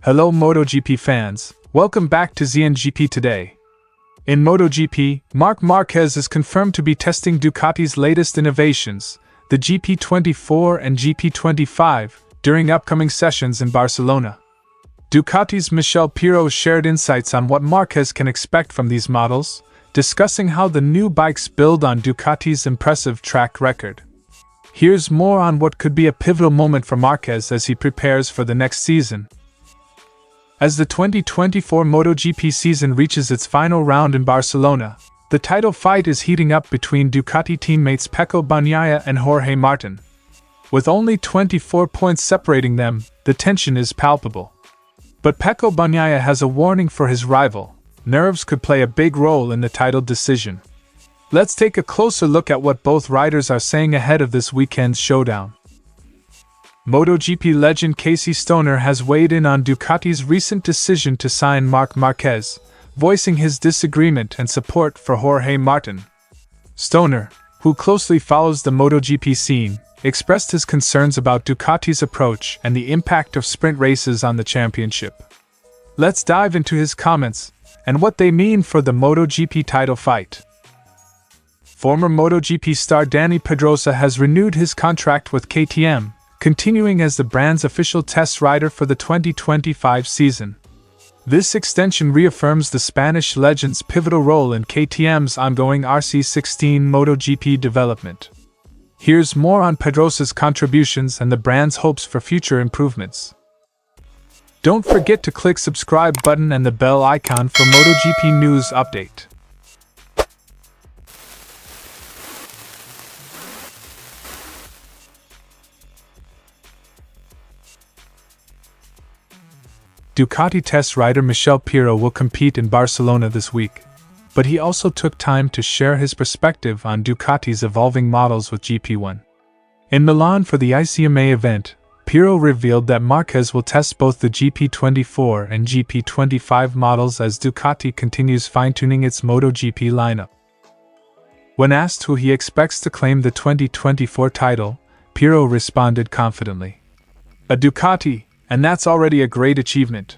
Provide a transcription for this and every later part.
Hello MotoGP fans, welcome back to ZNGP Today. In MotoGP, Marc Márquez is confirmed to be testing Ducati's latest innovations, the GP24 and GP25, during upcoming sessions in Barcelona. Ducati's Michele Pirro shared insights on what Márquez can expect from these models, discussing how the new bikes build on Ducati's impressive track record. Here's more on what could be a pivotal moment for Márquez as he prepares for the next season. As the 2024 MotoGP season reaches its final round in Barcelona, the title fight is heating up between Ducati teammates Pecco Bagnaia and Jorge Martin. With only 24 points separating them, the tension is palpable. But Pecco Bagnaia has a warning for his rival: nerves could play a big role in the title decision. Let's take a closer look at what both riders are saying ahead of this weekend's showdown. MotoGP legend Casey Stoner has weighed in on Ducati's recent decision to sign Marc Márquez, voicing his disagreement and support for Jorge Martin. Stoner, who closely follows the MotoGP scene, expressed his concerns about Ducati's approach and the impact of sprint races on the championship. Let's dive into his comments and what they mean for the MotoGP title fight. Former MotoGP star Dani Pedrosa has renewed his contract with KTM, continuing as the brand's official test rider for the 2025 season. This extension reaffirms the Spanish legend's pivotal role in KTM's ongoing RC16 MotoGP development. Here's more on Pedrosa's contributions and the brand's hopes for future improvements. Don't forget to click subscribe button and the bell icon for MotoGP news update. Ducati test rider Michele Pirro will compete in Barcelona this week, but he also took time to share his perspective on Ducati's evolving models with GP1. In Milan for the ICMA event, Pirro revealed that Márquez will test both the GP24 and GP25 models as Ducati continues fine-tuning its MotoGP lineup. When asked who he expects to claim the 2024 title, Pirro responded confidently: "A Ducati, and that's already a great achievement."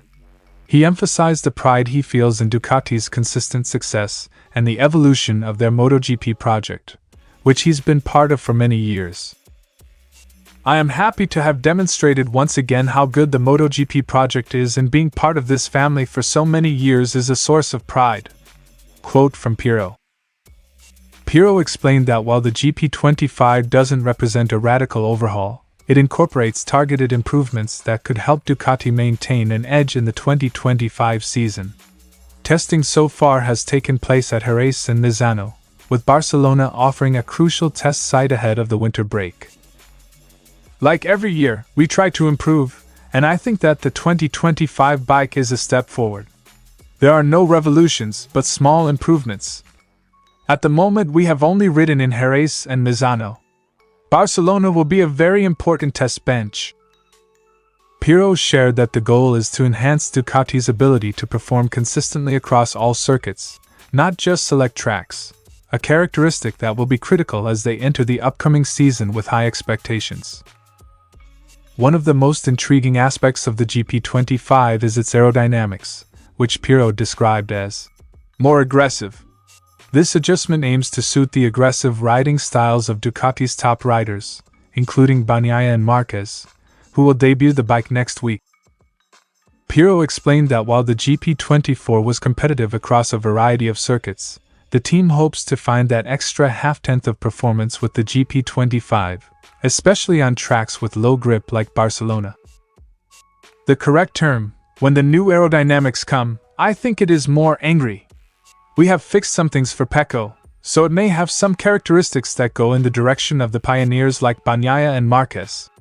He emphasized the pride he feels in Ducati's consistent success and the evolution of their MotoGP project, which he's been part of for many years. "I am happy to have demonstrated once again how good the MotoGP project is, and being part of this family for so many years is a source of pride." Quote from Pirro. Pirro explained that while the GP25 doesn't represent a radical overhaul, it incorporates targeted improvements that could help Ducati maintain an edge in the 2025 season. Testing so far has taken place at Jerez and Misano, with Barcelona offering a crucial test site ahead of the winter break. "Like every year, we try to improve, and I think that the 2025 bike is a step forward. There are no revolutions, but small improvements. At the moment we have only ridden in Jerez and Misano. Barcelona will be a very important test bench." Pirro shared that the goal is to enhance Ducati's ability to perform consistently across all circuits, not just select tracks, a characteristic that will be critical as they enter the upcoming season with high expectations. One of the most intriguing aspects of the GP25 is its aerodynamics, which Pirro described as more aggressive. This adjustment aims to suit the aggressive riding styles of Ducati's top riders, including Bagnaia and Marquez, who will debut the bike next week. Pirro explained that while the GP24 was competitive across a variety of circuits, the team hopes to find that extra half-tenth of performance with the GP25, especially on tracks with low grip like Barcelona. The correct term, when the new aerodynamics come, I think it is more angry. We have fixed some things for Pecco, so it may have some characteristics that go in the direction of the pioneers like Bagnaia and Marquez.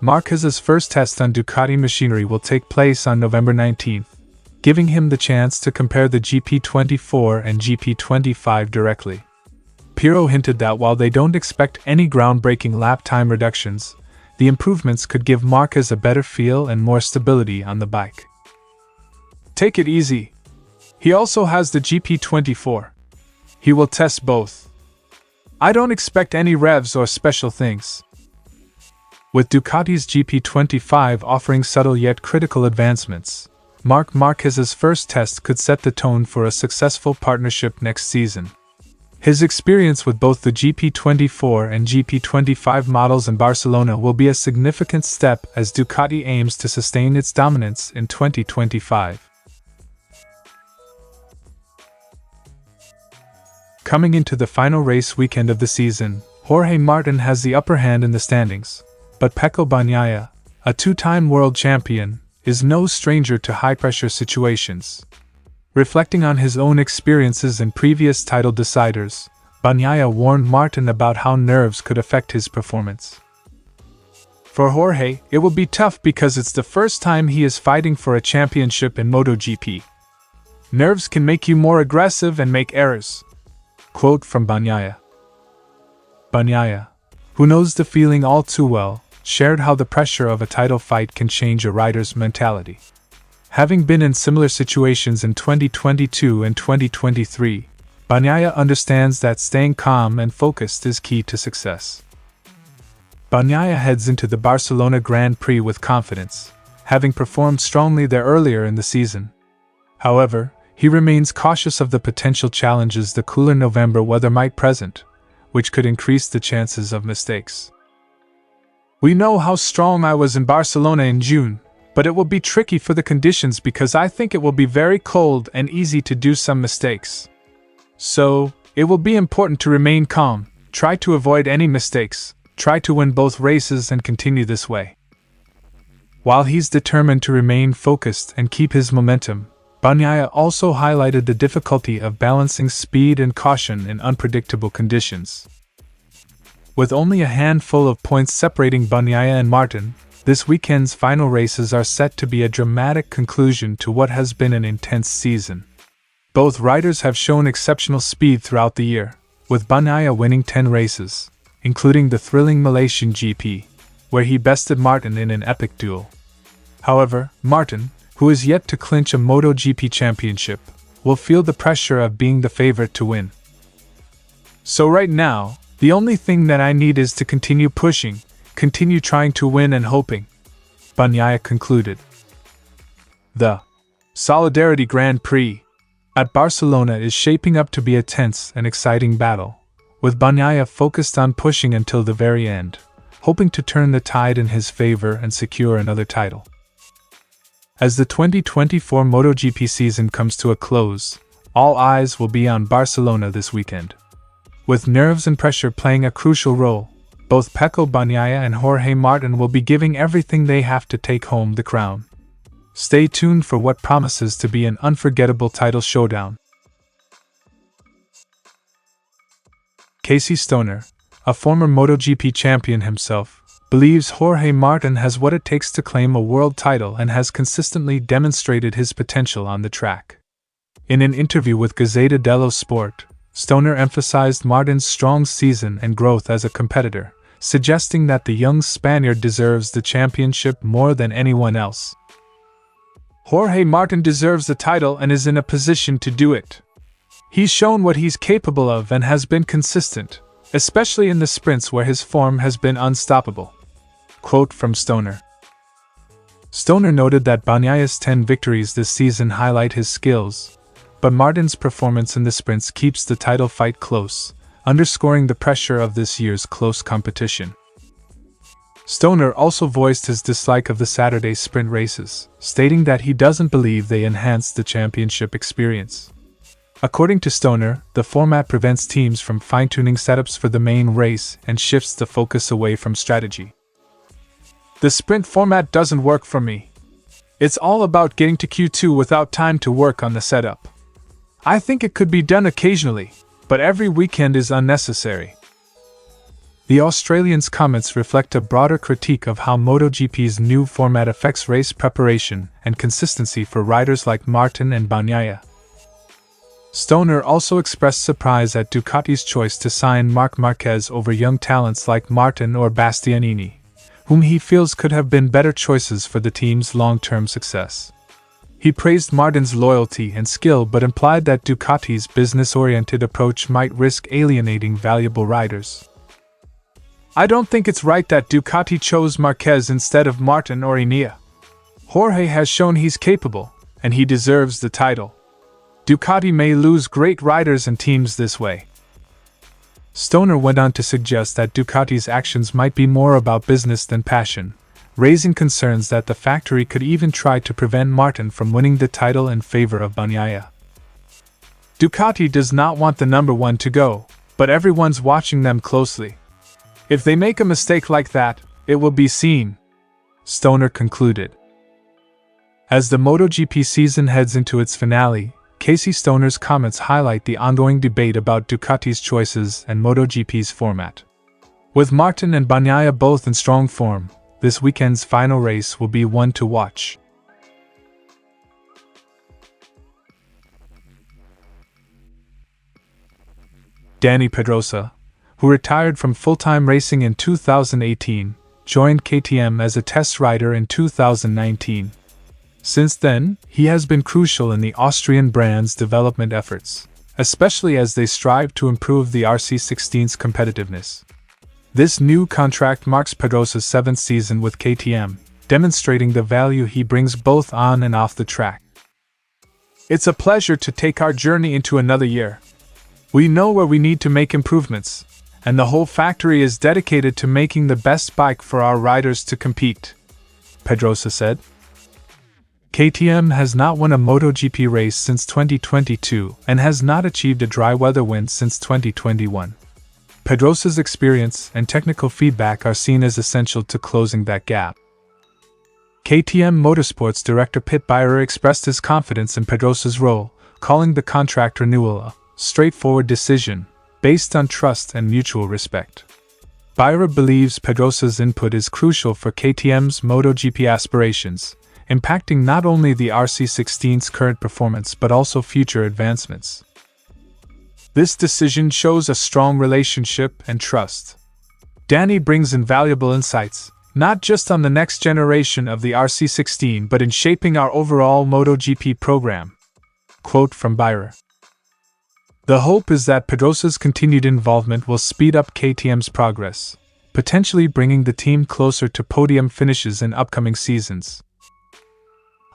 Marquez's first test on Ducati machinery will take place on November 19th, giving him the chance to compare the GP24 and GP25 directly. Pirro hinted that while they don't expect any groundbreaking lap time reductions, the improvements could give Marquez a better feel and more stability on the bike. "Take it easy. He also has the GP24. He will test both. I don't expect any revs or special things." With Ducati's GP25 offering subtle yet critical advancements, Marc Márquez's first test could set the tone for a successful partnership next season. His experience with both the GP24 and GP25 models in Barcelona will be a significant step as Ducati aims to sustain its dominance in 2025. Coming into the final race weekend of the season, Jorge Martin has the upper hand in the standings, but Pecco Bagnaia, a two-time world champion, is no stranger to high-pressure situations. Reflecting on his own experiences in previous title deciders, Bagnaia warned Martin about how nerves could affect his performance. For Jorge, it will be tough because it's the first time he is fighting for a championship in MotoGP. Nerves can make you more aggressive and make errors. Quote from Bagnaia. Bagnaia, who knows the feeling all too well, shared how the pressure of a title fight can change a rider's mentality. Having been in similar situations in 2022 and 2023, Bagnaia understands that staying calm and focused is key to success. Bagnaia heads into the Barcelona Grand Prix with confidence, having performed strongly there earlier in the season. However, he remains cautious of the potential challenges the cooler November weather might present, which could increase the chances of mistakes. We know how strong I was in Barcelona in June, but it will be tricky for the conditions because I think it will be very cold and easy to do some mistakes. So, it will be important to remain calm, try to avoid any mistakes, try to win both races and continue this way. While he's determined to remain focused and keep his momentum, Bagnaia also highlighted the difficulty of balancing speed and caution in unpredictable conditions. With only a handful of points separating Bagnaia and Martin, this weekend's final races are set to be a dramatic conclusion to what has been an intense season. Both riders have shown exceptional speed throughout the year, with Bagnaia winning 10 races, including the thrilling Malaysian GP, where he bested Martin in an epic duel. However, Martin, who is yet to clinch a MotoGP championship, will feel the pressure of being the favorite to win. So right now, the only thing that I need is to continue pushing, continue trying to win and hoping, Bagnaia concluded. The Solidarity Grand Prix at Barcelona is shaping up to be a tense and exciting battle, with Bagnaia focused on pushing until the very end, hoping to turn the tide in his favor and secure another title. As the 2024 MotoGP season comes to a close, all eyes will be on Barcelona this weekend. With nerves and pressure playing a crucial role, both Pecco Bagnaia and Jorge Martin will be giving everything they have to take home the crown. Stay tuned for what promises to be an unforgettable title showdown. Casey Stoner, a former MotoGP champion himself, believes Jorge Martin has what it takes to claim a world title and has consistently demonstrated his potential on the track. In an interview with Gazzetta dello Sport, Stoner emphasized Martin's strong season and growth as a competitor, suggesting that the young Spaniard deserves the championship more than anyone else. Jorge Martin deserves the title and is in a position to do it. He's shown what he's capable of and has been consistent, especially in the sprints where his form has been unstoppable. Quote from Stoner. Stoner noted that Bagnaia's 10 victories this season highlight his skills, but Martin's performance in the sprints keeps the title fight close, underscoring the pressure of this year's close competition. Stoner also voiced his dislike of the Saturday sprint races, stating that he doesn't believe they enhance the championship experience. According to Stoner, the format prevents teams from fine-tuning setups for the main race and shifts the focus away from strategy. The sprint format doesn't work for me. It's all about getting to Q2 without time to work on the setup. I think it could be done occasionally, but every weekend is unnecessary. The Australian's comments reflect a broader critique of how MotoGP's new format affects race preparation and consistency for riders like Martin and Bagnaia. Stoner also expressed surprise at Ducati's choice to sign Marc Márquez over young talents like Martin or Bastianini, whom he feels could have been better choices for the team's long-term success. He praised Martin's loyalty and skill but implied that Ducati's business-oriented approach might risk alienating valuable riders. I don't think it's right that Ducati chose Marquez instead of Martin or Enea. Jorge has shown he's capable, and he deserves the title. Ducati may lose great riders and teams this way. Stoner went on to suggest that Ducati's actions might be more about business than passion, raising concerns that the factory could even try to prevent Martin from winning the title in favor of Bagnaia. Ducati does not want the number one to go, but everyone's watching them closely. If they make a mistake like that, it will be seen, Stoner concluded. As the MotoGP season heads into its finale, Casey Stoner's comments highlight the ongoing debate about Ducati's choices and MotoGP's format. With Martin and Bagnaia both in strong form, this weekend's final race will be one to watch. Dani Pedrosa, who retired from full-time racing in 2018, joined KTM as a test rider in 2019. Since then, he has been crucial in the Austrian brand's development efforts, especially as they strive to improve the RC16's competitiveness. This new contract marks Pedrosa's 7th season with KTM, demonstrating the value he brings both on and off the track. It's a pleasure to take our journey into another year. We know where we need to make improvements, and the whole factory is dedicated to making the best bike for our riders to compete, Pedrosa said. KTM has not won a MotoGP race since 2022 and has not achieved a dry weather win since 2021. Pedrosa's experience and technical feedback are seen as essential to closing that gap. KTM Motorsports director Pit Beirer expressed his confidence in Pedrosa's role, calling the contract renewal a straightforward decision, based on trust and mutual respect. Beirer believes Pedrosa's input is crucial for KTM's MotoGP aspirations, impacting not only the RC16's current performance but also future advancements. This decision shows a strong relationship and trust. Dani brings invaluable insights, not just on the next generation of the RC16 but in shaping our overall MotoGP program. Quote from Beirer. The hope is that Pedrosa's continued involvement will speed up KTM's progress, potentially bringing the team closer to podium finishes in upcoming seasons.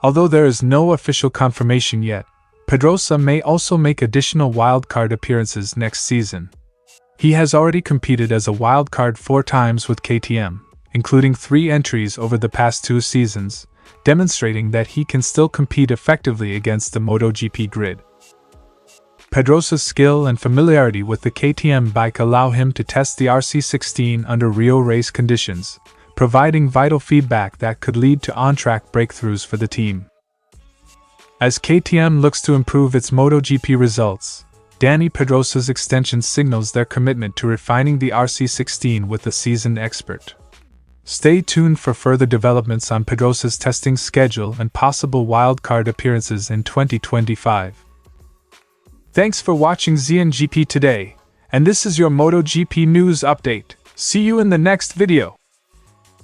Although there is no official confirmation yet, Pedrosa may also make additional wildcard appearances next season. He has already competed as a wildcard 4 times with KTM, including 3 entries over the past 2 seasons, demonstrating that he can still compete effectively against the MotoGP grid. Pedrosa's skill and familiarity with the KTM bike allow him to test the RC16 under real race conditions, providing vital feedback that could lead to on-track breakthroughs for the team. As KTM looks to improve its MotoGP results, Dani Pedrosa's extension signals their commitment to refining the RC16 with a seasoned expert. Stay tuned for further developments on Pedrosa's testing schedule and possible wildcard appearances in 2025. Thanks for watching ZNGP Today, and this is your MotoGP news update. See you in the next video.